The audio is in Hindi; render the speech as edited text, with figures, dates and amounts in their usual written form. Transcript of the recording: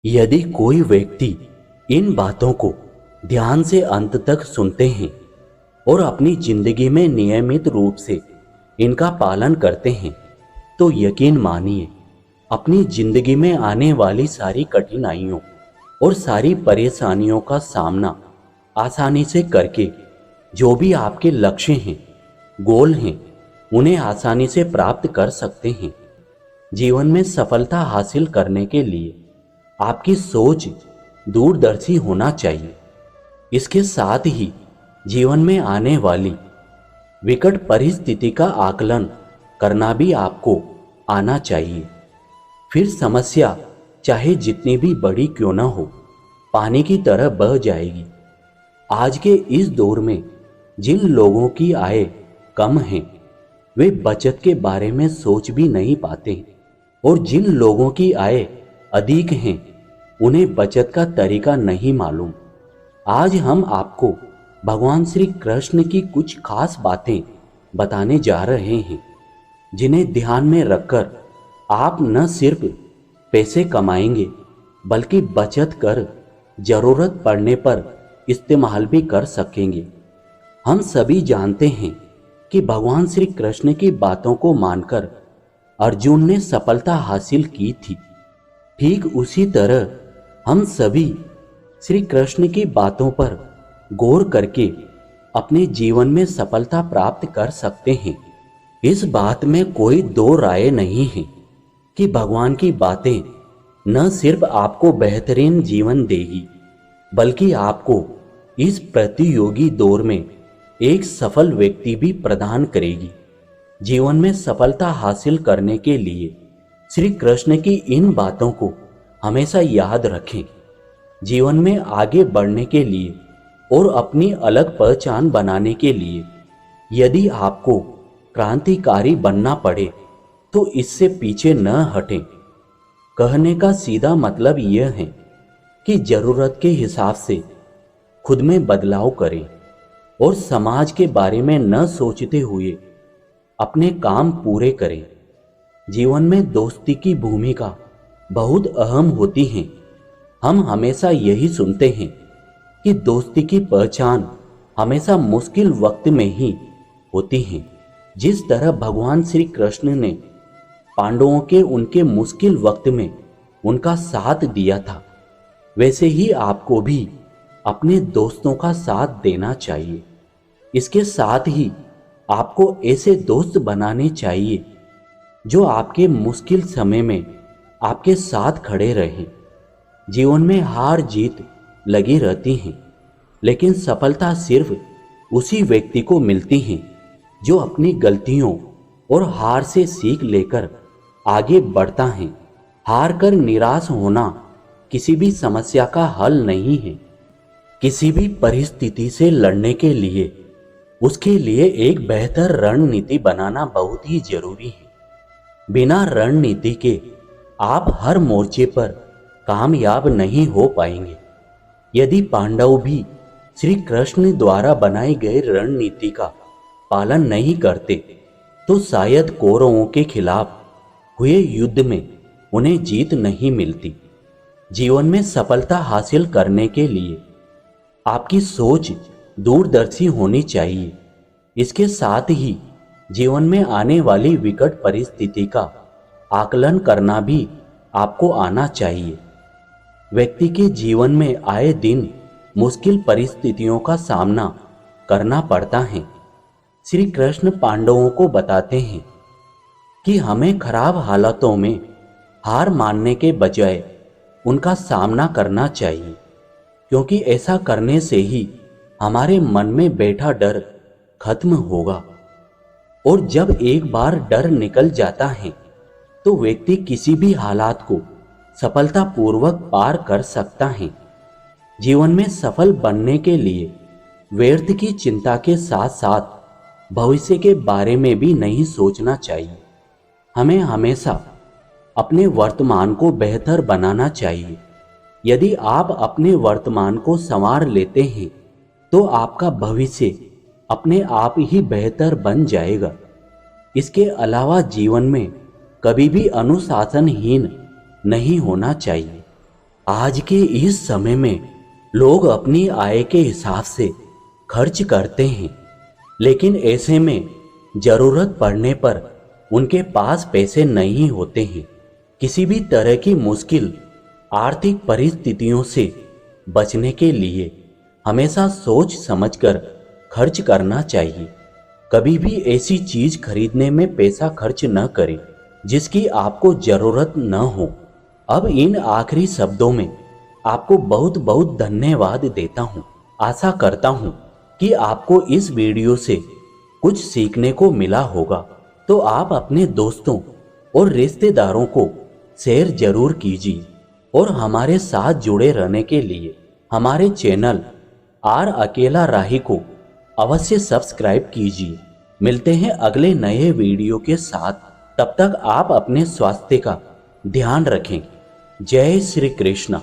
यदि कोई व्यक्ति इन बातों को ध्यान से अंत तक सुनते हैं और अपनी जिंदगी में नियमित रूप से इनका पालन करते हैं तो यकीन मानिए अपनी जिंदगी में आने वाली सारी कठिनाइयों और सारी परेशानियों का सामना आसानी से करके जो भी आपके लक्ष्य हैं, गोल हैं, उन्हें आसानी से प्राप्त कर सकते हैं। जीवन में सफलता हासिल करने के लिए आपकी सोच दूरदर्शी होना चाहिए। इसके साथ ही जीवन में आने वाली विकट परिस्थिति का आकलन करना भी आपको आना चाहिए। फिर समस्या चाहे जितनी भी बड़ी क्यों न हो, पानी की तरह बह जाएगी। आज के इस दौर में जिन लोगों की आय कम है वे बचत के बारे में सोच भी नहीं पाते और जिन लोगों की आय अधिक हैं उन्हें बचत का तरीका नहीं मालूम। आज हम आपको भगवान श्री कृष्ण की कुछ खास बातें बताने जा रहे हैं जिन्हें ध्यान में रखकर आप न सिर्फ पैसे कमाएंगे बल्कि बचत कर जरूरत पड़ने पर इस्तेमाल भी कर सकेंगे। हम सभी जानते हैं कि भगवान श्री कृष्ण की बातों को मानकर अर्जुन ने सफलता हासिल की थी। ठीक उसी तरह हम सभी श्री कृष्ण की बातों पर गौर करके अपने जीवन में सफलता प्राप्त कर सकते हैं। इस बात में कोई दो राय नहीं है कि भगवान की बातें न सिर्फ आपको बेहतरीन जीवन देगी बल्कि आपको इस प्रतियोगी दौर में एक सफल व्यक्ति भी प्रदान करेगी। जीवन में सफलता हासिल करने के लिए श्री कृष्ण की इन बातों को हमेशा याद रखें। जीवन में आगे बढ़ने के लिए और अपनी अलग पहचान बनाने के लिए यदि आपको क्रांतिकारी बनना पड़े तो इससे पीछे न हटें। कहने का सीधा मतलब यह है कि जरूरत के हिसाब से खुद में बदलाव करें और समाज के बारे में न सोचते हुए अपने काम पूरे करें। जीवन में दोस्ती की भूमिका बहुत अहम होती है। हम हमेशा यही सुनते हैं कि दोस्ती की पहचान हमेशा मुश्किल वक्त में ही होती है। जिस तरह भगवान श्री कृष्ण ने पांडवों के उनके मुश्किल वक्त में उनका साथ दिया था, वैसे ही आपको भी अपने दोस्तों का साथ देना चाहिए। इसके साथ ही आपको ऐसे दोस्त बनाने चाहिए जो आपके मुश्किल समय में आपके साथ खड़े रहें। जीवन में हार जीत लगी रहती है लेकिन सफलता सिर्फ उसी व्यक्ति को मिलती है जो अपनी गलतियों और हार से सीख लेकर आगे बढ़ता है। हार कर निराश होना किसी भी समस्या का हल नहीं है। किसी भी परिस्थिति से लड़ने के लिए उसके लिए एक बेहतर रणनीति बनाना बहुत ही जरूरी है। बिना रणनीति के आप हर मोर्चे पर कामयाब नहीं हो पाएंगे। यदि पांडव भी श्री कृष्ण द्वारा बनाई गई रणनीति का पालन नहीं करते तो शायद कौरवों के खिलाफ हुए युद्ध में उन्हें जीत नहीं मिलती। जीवन में सफलता हासिल करने के लिए आपकी सोच दूरदर्शी होनी चाहिए। इसके साथ ही जीवन में आने वाली विकट परिस्थिति का आकलन करना भी आपको आना चाहिए। व्यक्ति के जीवन में आए दिन मुश्किल परिस्थितियों का सामना करना पड़ता है। श्री कृष्ण पांडवों को बताते हैं कि हमें खराब हालातों में हार मानने के बजाय उनका सामना करना चाहिए, क्योंकि ऐसा करने से ही हमारे मन में बैठा डर खत्म होगा। और जब एक बार डर निकल जाता है तो व्यक्ति किसी भी हालात को सफलतापूर्वक पार कर सकता है। जीवन में सफल बनने के लिए व्यर्थ की चिंता के साथ साथ भविष्य के बारे में भी नहीं सोचना चाहिए। हमें हमेशा अपने वर्तमान को बेहतर बनाना चाहिए। यदि आप अपने वर्तमान को संवार लेते हैं तो आपका भविष्य अपने आप ही बेहतर बन जाएगा। इसके अलावा जीवन में कभी भी अनुशासनहीन नहीं होना चाहिए। आज के इस समय में लोग अपनी आय के हिसाब से खर्च करते हैं, लेकिन ऐसे में जरूरत पड़ने पर उनके पास पैसे नहीं होते हैं। किसी भी तरह की मुश्किल आर्थिक परिस्थितियों से बचने के लिए हमेशा सोच समझकर खर्च करना चाहिए। कभी भी ऐसी चीज खरीदने में पैसा खर्च न करें जिसकी आपको जरूरत न हो। अब इन आखिरी शब्दों में आपको बहुत बहुत धन्यवाद देता हूँ। आशा करता हूँ कि आपको इस वीडियो से कुछ सीखने को मिला होगा, तो आप अपने दोस्तों और रिश्तेदारों को शेयर जरूर कीजिए और हमारे साथ जुड़े रहने के लिए हमारे चैनल आर अकेला राही को अवश्य सब्सक्राइब कीजिए। मिलते हैं अगले नए वीडियो के साथ। तब तक आप अपने स्वास्थ्य का ध्यान रखें। जय श्री कृष्ण।